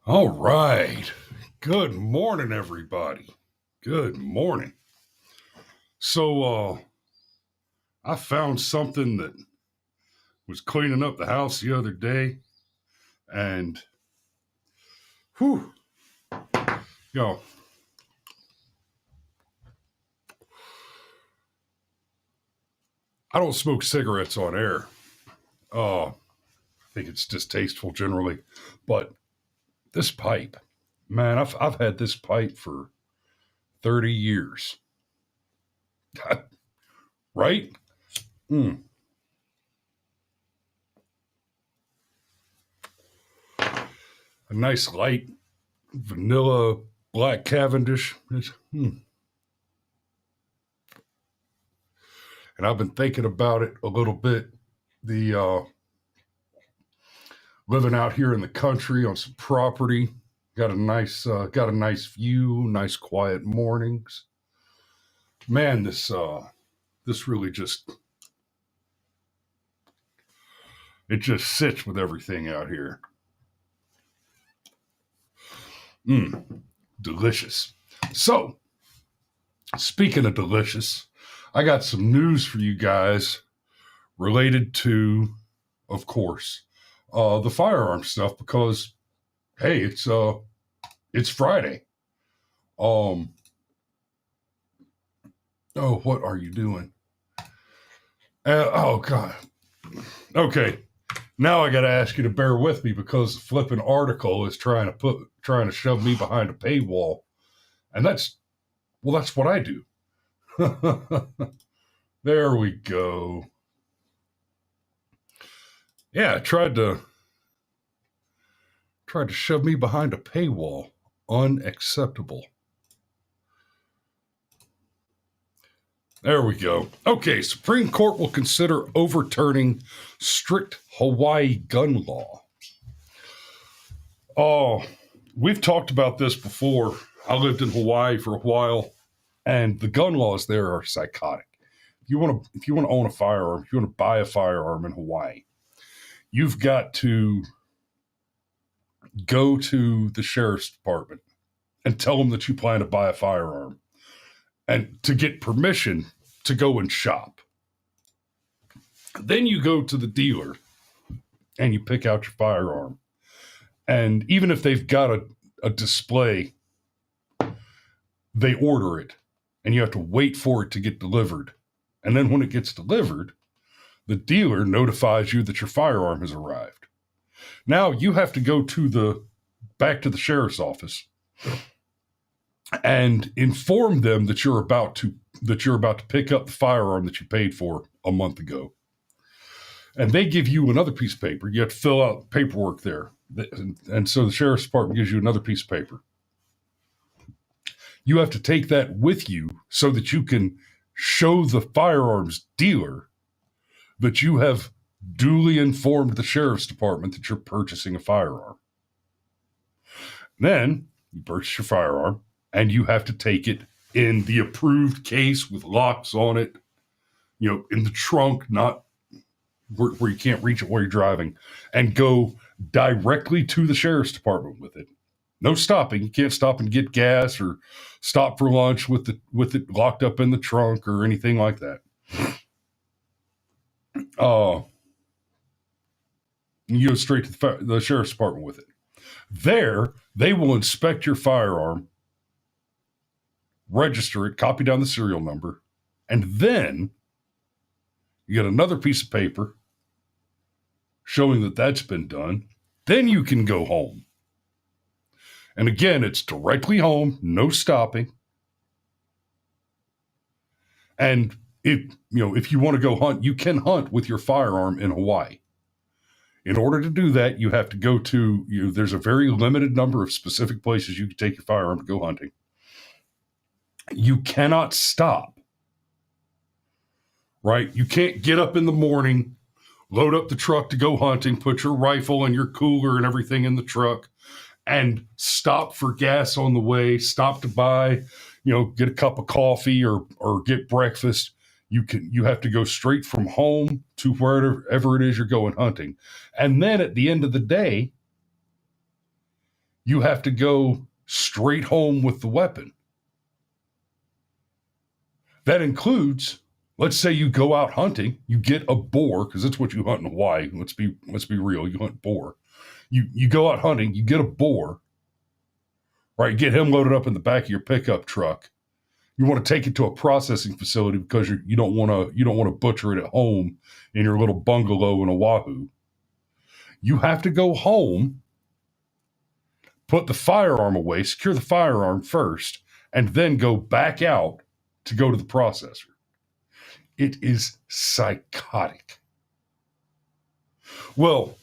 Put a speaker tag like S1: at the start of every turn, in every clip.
S1: All right. Good morning, everybody. Good morning. So, I found something that was cleaning up the house the other day, and whew, yo, I don't smoke cigarettes on air. I think it's distasteful generally, but this pipe, man, I've had this pipe for 30 years, right? Mm. A nice light vanilla black Cavendish. And I've been thinking about it a little bit. The living out here in the country on some property, got a nice view, nice quiet mornings. Man, this really just it just sits with everything out here. Delicious. So, speaking of delicious, I got some news for you guys related to, of course, the firearm stuff because, hey, it's Friday. Oh, what are you doing? Oh God. Okay. Now I got to ask you to bear with me because the flipping article is trying to shove me behind a paywall, and that's what I do. There we go. Yeah, tried to shove me behind a paywall. Unacceptable. There we go. Okay, Supreme Court will consider overturning strict Hawaii gun law. Oh, we've talked about this before. I lived in Hawaii for a while, and the gun laws there are psychotic. If you want to own a firearm, if you want to buy a firearm in Hawaii, you've got to go to the sheriff's department and tell them that you plan to buy a firearm and to get permission to go and shop. Then you go to the dealer and you pick out your firearm. And even if they've got a display, they order it and you have to wait for it to get delivered. And then when it gets delivered, the dealer notifies you that your firearm has arrived. Now you have to go back to the sheriff's office and inform them that you're about to pick up the firearm that you paid for a month ago. And they give you another piece of paper. You have to fill out paperwork there. And so the sheriff's department gives you another piece of paper. You have to take that with you so that you can show the firearms dealer that you have duly informed the sheriff's department that you're purchasing a firearm. Then you purchase your firearm and you have to take it in the approved case with locks on it, in the trunk, not where you can't reach it while you're driving, and go directly to the sheriff's department with it. No stopping. You can't stop and get gas or stop for lunch with it locked up in the trunk or anything like that. You go straight to the sheriff's department with it. There, they will inspect your firearm, register it, copy down the serial number, and then you get another piece of paper showing that that's been done. Then you can go home. And again, it's directly home, no stopping. And if you want to go hunt, you can hunt with your firearm in Hawaii. In order to do that, you have to go to, there's a very limited number of specific places you can take your firearm to go hunting. You cannot stop, right? You can't get up in the morning, load up the truck to go hunting, put your rifle and your cooler and everything in the truck, and stop for gas on the way, stop to buy, get a cup of coffee or get breakfast. You have to go straight from home to wherever it is you're going hunting. And then at the end of the day, you have to go straight home with the weapon. That includes, let's say you go out hunting, you get a boar, because that's what you hunt in Hawaii. Let's be real, you hunt boar. You go out hunting, you get a boar, right? Get him loaded up in the back of your pickup truck. You want to take it to a processing facility because you don't want to butcher it at home in your little bungalow in Oahu. You have to go home, put the firearm away, secure the firearm first, and then go back out to go to the processor. It is psychotic. Well,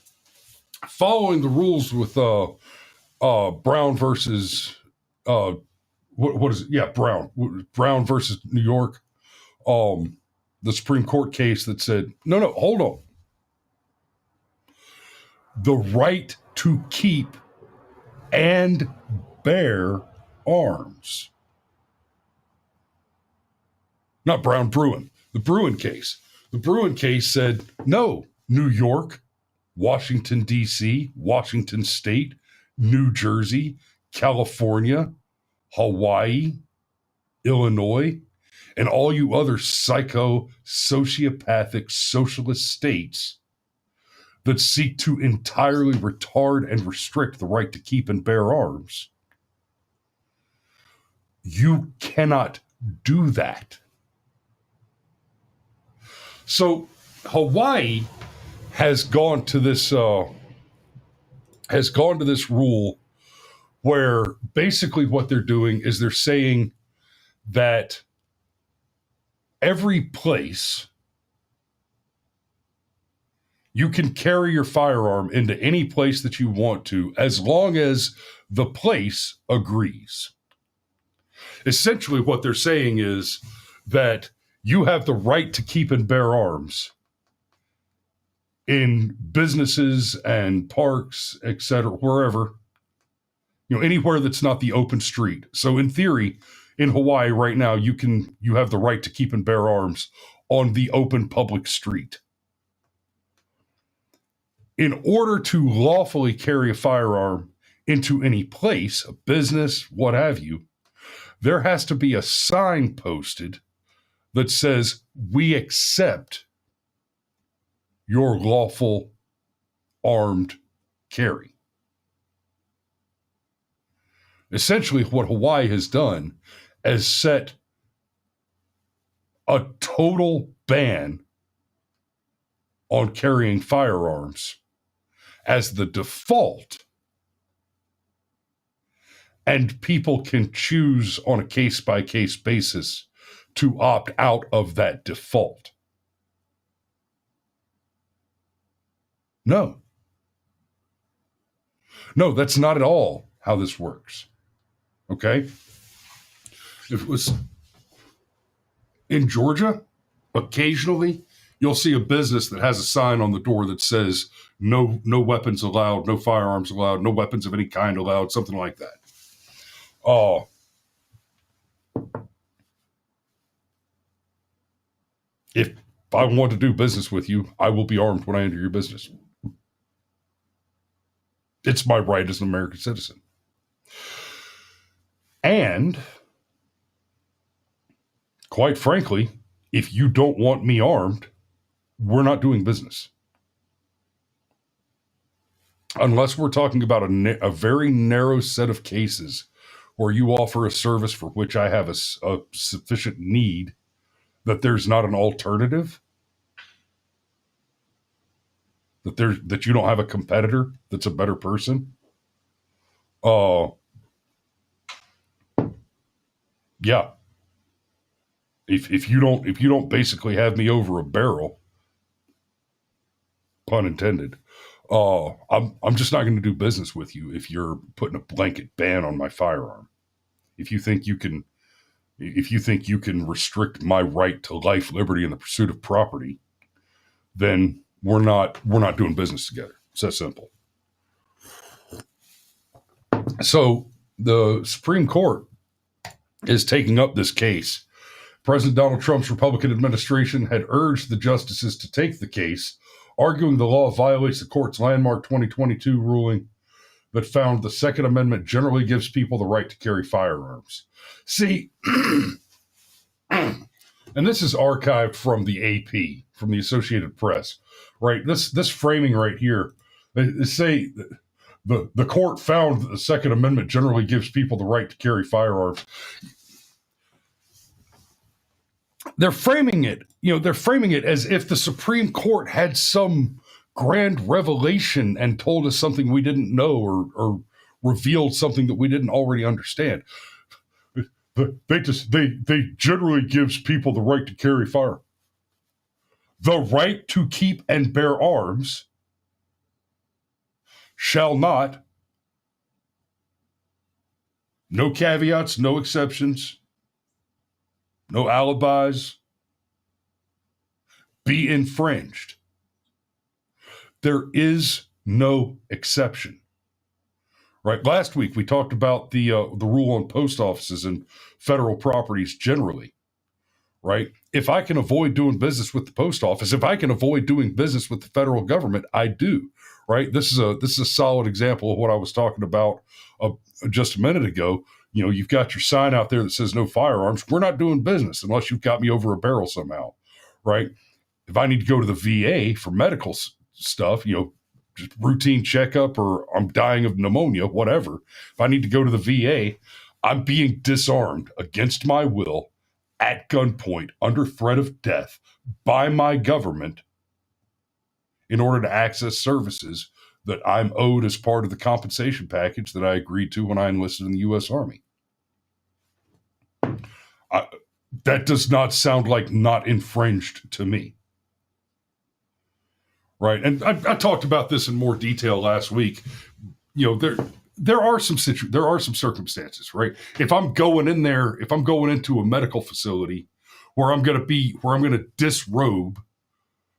S1: following the rules with Brown versus what is it? Yeah, Brown versus New York. The Supreme Court case that said, no, hold on. The right to keep and bear arms. Not Bruin. The Bruin case. The Bruin case said, no, New York, Washington, D.C., Washington State, New Jersey, California, Hawaii, Illinois, and all you other sociopathic socialist states that seek to entirely retard and restrict the right to keep and bear arms. You cannot do that. So Hawaii has gone to this rule where basically what they're doing is they're saying that every place you can carry your firearm into any place that you want to, as long as the place agrees. Essentially what they're saying is that you have the right to keep and bear arms in businesses and parks, etc., wherever, anywhere that's not the open street. So in theory, in Hawaii right now, you have the right to keep and bear arms on the open public street. In order to lawfully carry a firearm into any place, a business, what have you, there has to be a sign posted that says, we accept your lawful armed carry. Essentially, what Hawaii has done is set a total ban on carrying firearms as the default, and people can choose on a case-by-case basis to opt out of that default. No, that's not at all how this works. Okay? If it was in Georgia, occasionally you'll see a business that has a sign on the door that says, no weapons allowed, no firearms allowed, no weapons of any kind allowed, something like that. If I want to do business with you, I will be armed when I enter your business. It's my right as an American citizen. And, quite frankly, if you don't want me armed, we're not doing business. Unless we're talking about a very narrow set of cases where you offer a service for which I have a sufficient need that there's not an alternative, that you don't have a competitor that's a better person. Yeah. If you don't basically have me over a barrel, pun intended, I'm just not going to do business with you if you're putting a blanket ban on my firearm. If you think you can restrict my right to life, liberty, and the pursuit of property, then we're not doing business together. It's that simple. So the Supreme Court is taking up this case. President Donald Trump's Republican administration had urged the justices to take the case, arguing the law violates the court's landmark 2022 ruling that found the Second Amendment generally gives people the right to carry firearms. See, and this is archived from the AP, from the Associated Press, right? This framing right here, they say the court found that the Second Amendment generally gives people the right to carry firearms. They're framing it as if the Supreme Court had some grand revelation and told us something we didn't know or revealed something that we didn't already understand. They generally gives people the right to carry fire. The right to keep and bear arms shall not, no caveats, no exceptions, no alibis, be infringed. There is no exception. Right? Last week we talked about the rule on post offices and federal properties generally. Right? If I can avoid doing business with the post office, if I can avoid doing business with the federal government, I do. Right? This is a solid example of what I was talking about just a minute ago. You know, you've got your sign out there that says no firearms. We're not doing business unless you've got me over a barrel somehow. Right? If I need to go to the VA for medical stuff, you know, just routine checkup, or I'm dying of pneumonia, whatever. If I need to go to the VA, I'm being disarmed against my will at gunpoint under threat of death by my government in order to access services that I'm owed as part of the compensation package that I agreed to when I enlisted in the U.S. Army. That does not sound like not infringed to me. Right. And I talked about this in more detail last week. You know, there are some circumstances, right? If I'm going into a medical facility where I'm going to disrobe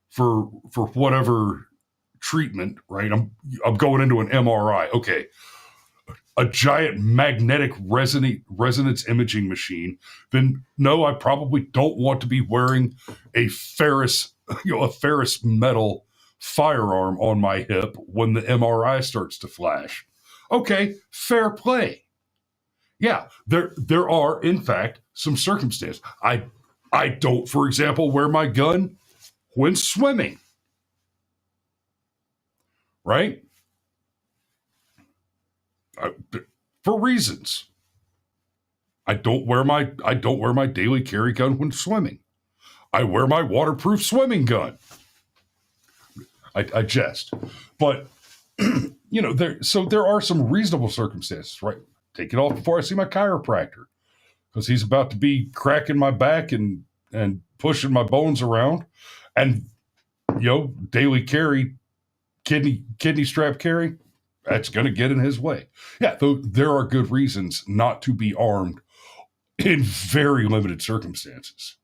S1: for whatever treatment, right? I'm going into an MRI. Okay. A giant magnetic resonance imaging machine, then no, I probably don't want to be wearing a ferrous metal firearm on my hip when the MRI starts to flash. Okay, fair play. Yeah, there are in fact some circumstances. I don't, for example, wear my gun when swimming. Right? For reasons. I don't wear my daily carry gun when swimming. I wear my waterproof swimming gun. I jest, but you know, there are some reasonable circumstances, right? Take it off before I see my chiropractor, because he's about to be cracking my back and pushing my bones around, and you know, daily carry, kidney strap carry, that's going to get in his way. Yeah, though there are good reasons not to be armed in very limited circumstances.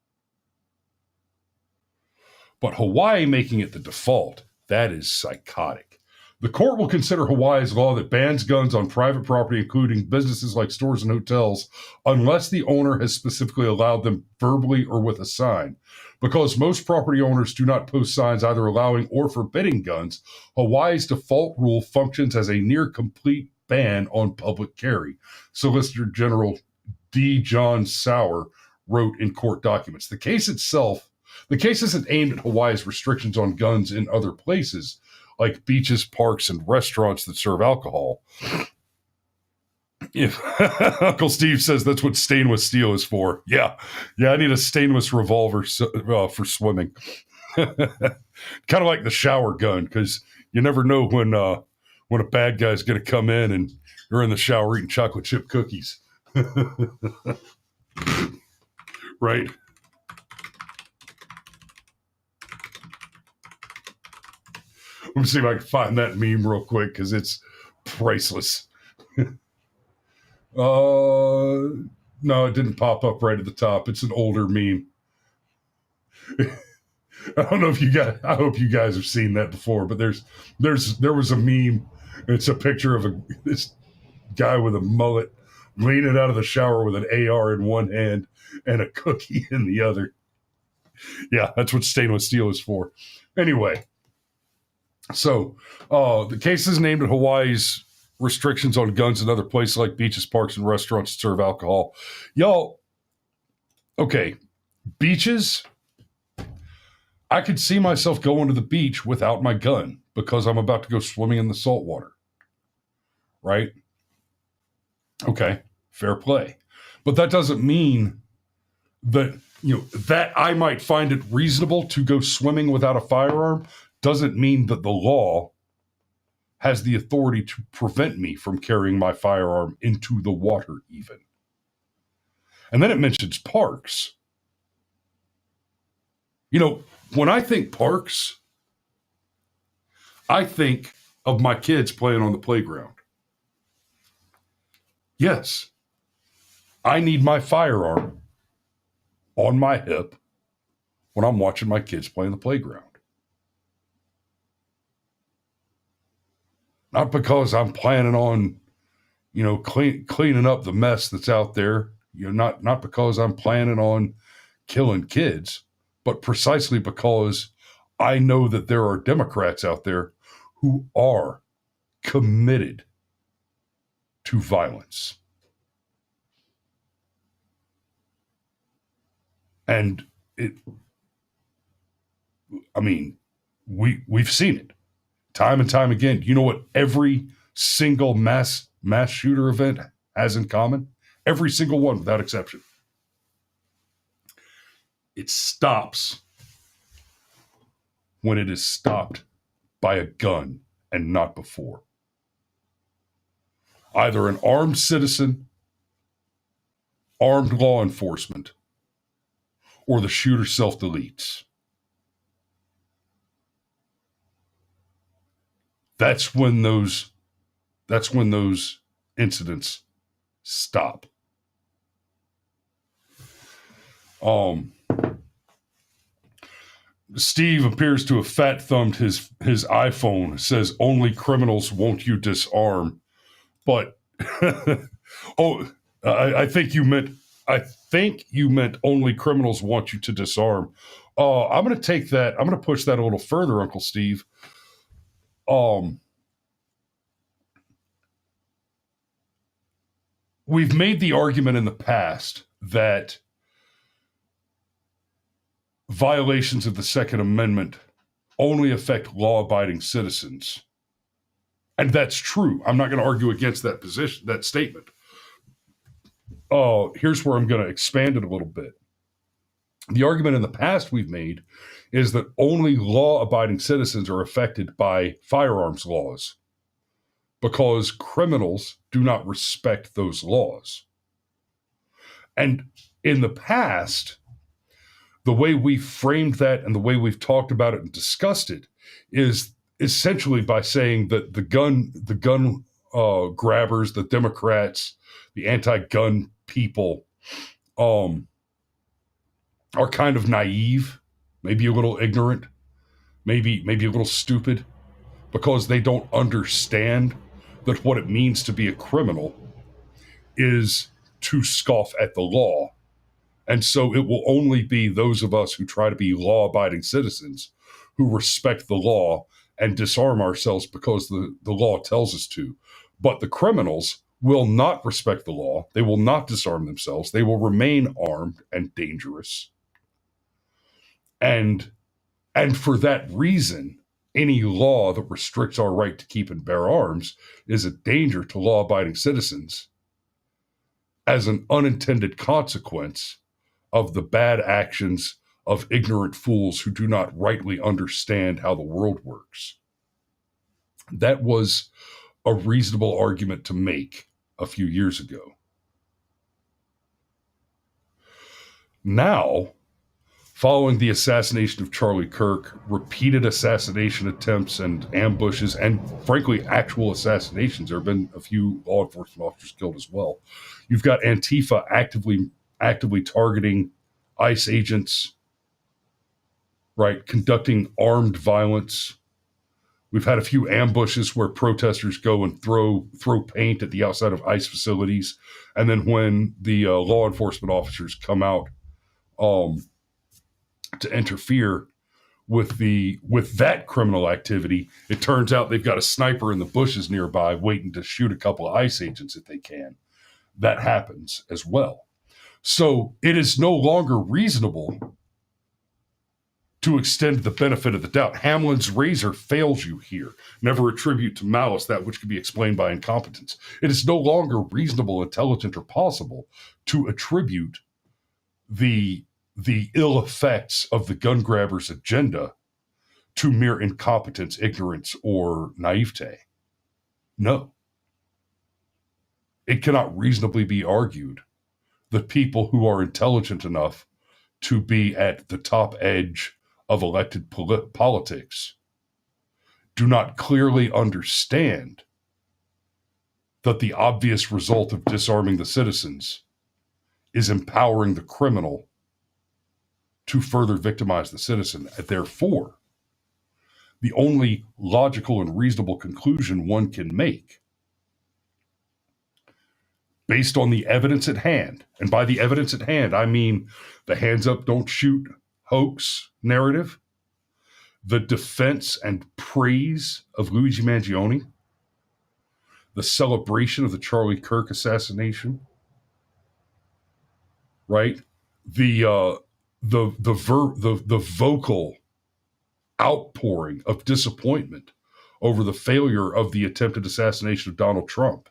S1: But Hawaii making it the default, that is psychotic. The court will consider Hawaii's law that bans guns on private property, including businesses like stores and hotels, unless the owner has specifically allowed them verbally or with a sign. Because most property owners do not post signs either allowing or forbidding guns, Hawaii's default rule functions as a near complete ban on public carry. Solicitor General D. John Sauer wrote in court documents. The case isn't aimed at Hawaii's restrictions on guns in other places, like beaches, parks, and restaurants that serve alcohol. If Uncle Steve says that's what stainless steel is for. Yeah, I need a stainless revolver for swimming. Kind of like the shower gun, because you never know when a bad guy's going to come in and you're in the shower eating chocolate chip cookies. Right? Let me see if I can find that meme real quick, because it's priceless. No, it didn't pop up right at the top. It's an older meme. I don't know if you guys, I hope you guys have seen that before, but there was a meme. It's a picture of this guy with a mullet leaning out of the shower with an AR in one hand and a cookie in the other. Yeah, that's what stainless steel is for. Anyway, so the case is named at Hawaii's restrictions on guns in other places like beaches, parks, and restaurants that serve alcohol. Y'all, okay, beaches, I could see myself going to the beach without my gun because I'm about to go swimming in the salt water, right? Okay, fair play. But that doesn't mean that, that I might find it reasonable to go swimming without a firearm doesn't mean that the law has the authority to prevent me from carrying my firearm into the water even. And then it mentions parks. When I think parks, I think of my kids playing on the playground. Yes, I need my firearm on my hip when I'm watching my kids play in the playground. Not because I'm planning on, cleaning up the mess that's out there. Not because I'm planning on killing kids, but precisely because I know that there are Democrats out there who are committed to violence. And we've seen it time and time again. You know what every single mass shooter event has in common? Every single one without exception. It stops when it is stopped by a gun and not before. Either an armed citizen, armed law enforcement, or the shooter self-deletes. That's when those incidents stop. Steve appears to have fat-thumbed his iPhone. Says only criminals won't you disarm. But I think you meant only criminals want you to disarm. I'm going to take that. I'm going to push that a little further, Uncle Steve. We've made the argument in the past that violations of the Second Amendment only affect law-abiding citizens. And that's true. I'm not going to argue against that position, that statement. Here's where I'm going to expand it a little bit. The argument in the past we've made is that only law-abiding citizens are affected by firearms laws because criminals do not respect those laws. And in the past, the way we framed that and the way we've talked about it and discussed it is essentially by saying that the gun grabbers, the Democrats, the anti-gun people are kind of naive, maybe a little ignorant, maybe a little stupid, because they don't understand that what it means to be a criminal is to scoff at the law. And so it will only be those of us who try to be law-abiding citizens who respect the law and disarm ourselves because the law tells us to. But the criminals will not respect the law. They will not disarm themselves. They will remain armed and dangerous. And for that reason, any law that restricts our right to keep and bear arms is a danger to law-abiding citizens as an unintended consequence of the bad actions of ignorant fools who do not rightly understand how the world works. That was a reasonable argument to make a few years ago. Now, following the assassination of Charlie Kirk, repeated assassination attempts and ambushes, and frankly, actual assassinations, there have been a few law enforcement officers killed as well. You've got Antifa actively targeting ICE agents, right, conducting armed violence. We've had a few ambushes where protesters go and throw paint at the outside of ICE facilities, and then when the law enforcement officers come out to interfere, with that criminal activity, it turns out they've got a sniper in the bushes nearby waiting to shoot a couple of ICE agents if they can. That happens as well. So it is no longer reasonable to extend the benefit of the doubt. Hamlin's razor fails you here. Never attribute to malice that which can be explained by incompetence. It is no longer reasonable, intelligent, or possible to attribute the ill effects of the gun grabber's agenda to mere incompetence, ignorance, or naivete. No. It cannot reasonably be argued that people who are intelligent enough to be at the top edge of elected politics do not clearly understand that the obvious result of disarming the citizens is empowering the criminal to further victimize the citizen. Therefore, the only logical and reasonable conclusion one can make, based on the evidence at hand, and by the evidence at hand, I mean the hands up, don't shoot hoax narrative, the defense and praise of Luigi Mangione, the celebration of the Charlie Kirk assassination, right? The vocal outpouring of disappointment over the failure of the attempted assassination of Donald Trump.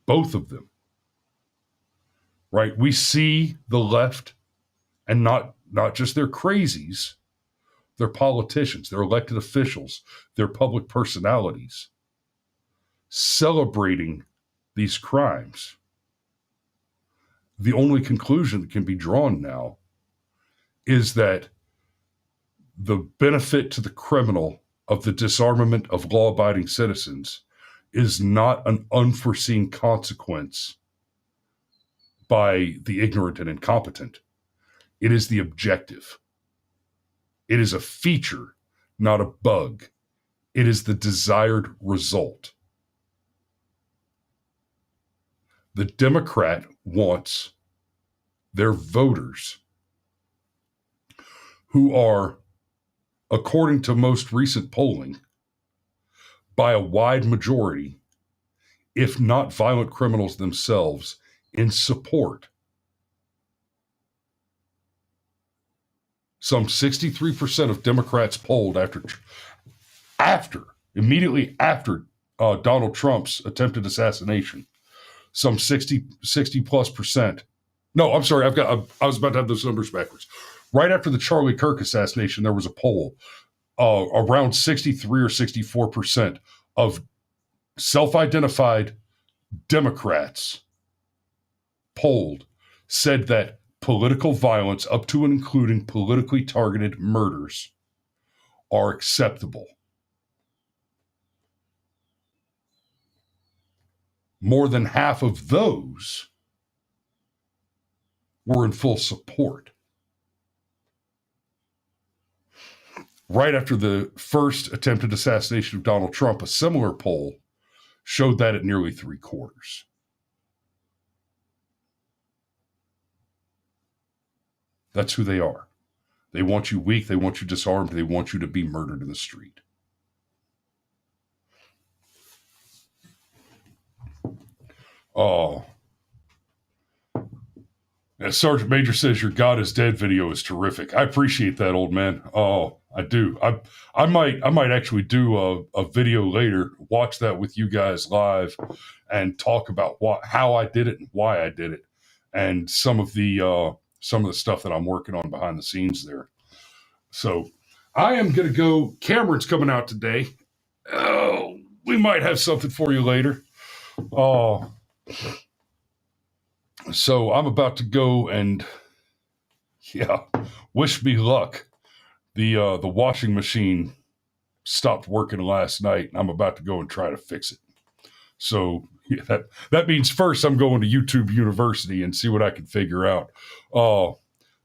S1: Both of them, right? We see the left, and not just their crazies, their politicians, their elected officials, their public personalities, celebrating these crimes. The only conclusion that can be drawn now is that the benefit to the criminal of the disarmament of law-abiding citizens is not an unforeseen consequence by the ignorant and incompetent. It is the objective. It is a feature, not a bug. It is the desired result. The Democrat wants their voters, who are, according to most recent polling, by a wide majority, if not violent criminals themselves, in support. Some 63% of Democrats polled immediately after Donald Trump's attempted assassination, some 60 plus percent. No, I'm sorry. I was about to have those numbers backwards. Right after the Charlie Kirk assassination, there was a poll. Around 63 or 64% of self-identified Democrats polled said that political violence, up to and including politically targeted murders, are acceptable. More than half of those were in full support. Right after the first attempted assassination of Donald Trump, a similar poll showed that at nearly 3/4. That's who they are. They want you weak. They want you disarmed. They want you to be murdered in the street. Oh. As Sergeant Major says, your God is Dead video is terrific. I appreciate that, old man. Oh, I do. I might actually do a video later, watch that with you guys live, and talk about how I did it and why I did it, and some of the stuff that I'm working on behind the scenes there. So I am going to go. Cameron's coming out today. Oh, we might have something for you later. Oh. So I'm about to go and, wish me luck. The washing machine stopped working last night, and I'm about to go and try to fix it. So that means first I'm going to YouTube University and see what I can figure out.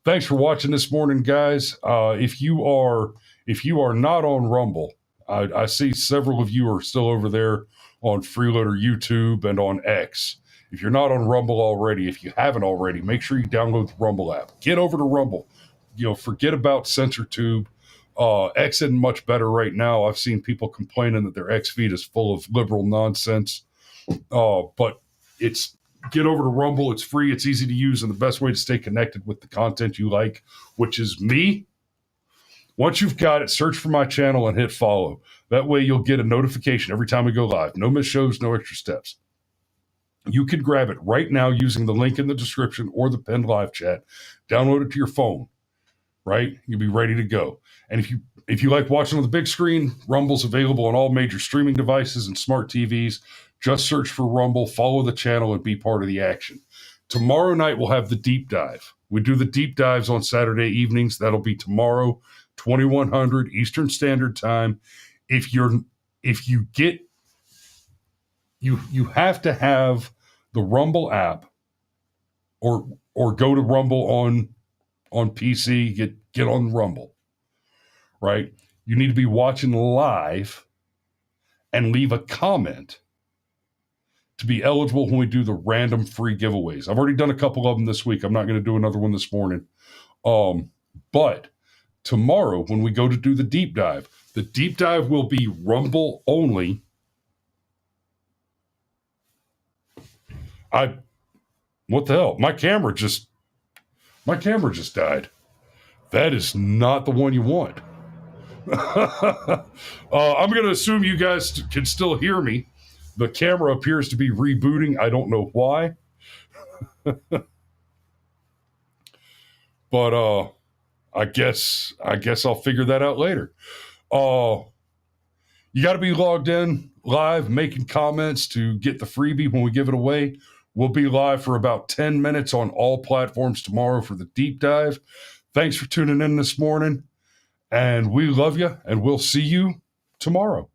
S1: Thanks for watching this morning, guys. If you are not on Rumble, I see several of you are still over there on Freeloader YouTube and on X. If you're not on Rumble already, if you haven't already, make sure you download the Rumble app. Get over to Rumble. forget about CensorTube. X isn't much better right now. I've seen people complaining that their X feed is full of liberal nonsense. But get over to Rumble. It's free. It's easy to use, and the best way to stay connected with the content you like, which is me. Once you've got it, search for my channel and hit follow. That way you'll get a notification every time we go live. No missed shows, no extra steps. You can grab it right now using the link in the description or the pinned live chat. Download it to your phone, right? You'll be ready to go. And if you like watching on the big screen, Rumble's available on all major streaming devices and smart TVs. Just search for Rumble, follow the channel, and be part of the action. Tomorrow night, we'll have the deep dive. We do the deep dives on Saturday evenings. That'll be tomorrow, 2100 Eastern Standard Time. You have to have the Rumble app or go to Rumble on PC, get on Rumble, right? You need to be watching live and leave a comment to be eligible when we do the random free giveaways. I've already done a couple of them this week. I'm not going to do another one this morning. But tomorrow, when we go to do the deep dive will be Rumble only. What the hell? My camera just died. That is not the one you want. I'm going to assume you guys can still hear me. The camera appears to be rebooting. I don't know why. But I guess I'll figure that out later. You got to be logged in live, making comments to get the freebie when we give it away. We'll be live for about 10 minutes on all platforms tomorrow for the deep dive. Thanks for tuning in this morning, and we love you, and we'll see you tomorrow.